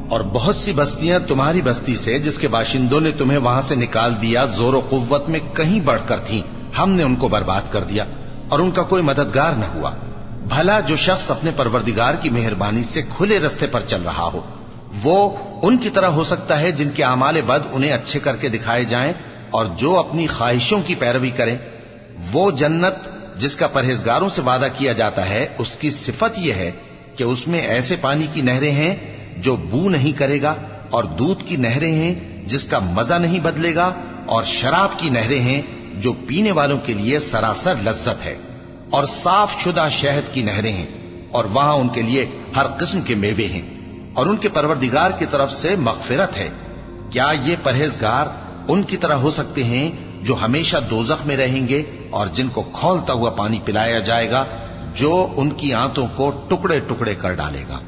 اور بہت سی بستیاں تمہاری بستی سے جس کے باشندوں نے تمہیں وہاں سے نکال دیا زور و قوت میں کہیں بڑھ کر تھیں، ہم نے ان کو برباد کر دیا اور ان کا کوئی مددگار نہ ہوا۔ بھلا جو شخص اپنے پروردگار کی مہربانی سے کھلے رستے پر چل رہا ہو وہ ان کی طرح ہو سکتا ہے جن کے اعمال بد انہیں اچھے کر کے دکھائے جائیں، اور جو اپنی خواہشوں کی پیروی کریں۔ وہ جنت جس کا پرہیزگاروں سے وعدہ کیا جاتا ہے اس کی صفت یہ ہے کہ اس میں ایسے پانی کی نہریں ہیں جو بو نہیں کرے گا، اور دودھ کی نہریں ہیں جس کا مزہ نہیں بدلے گا، اور شراب کی نہریں ہیں جو پینے والوں کے لیے سراسر لذت ہے، اور صاف شدہ شہد کی نہریں ہیں، اور وہاں ان کے لیے ہر قسم کے میوے ہیں، اور ان کے پروردگار کی طرف سے مغفرت ہے۔ کیا یہ پرہیزگار ان کی طرح ہو سکتے ہیں جو ہمیشہ دوزخ میں رہیں گے اور جن کو کھولتا ہوا پانی پلایا جائے گا جو ان کی آنتوں کو ٹکڑے ٹکڑے کر ڈالے گا؟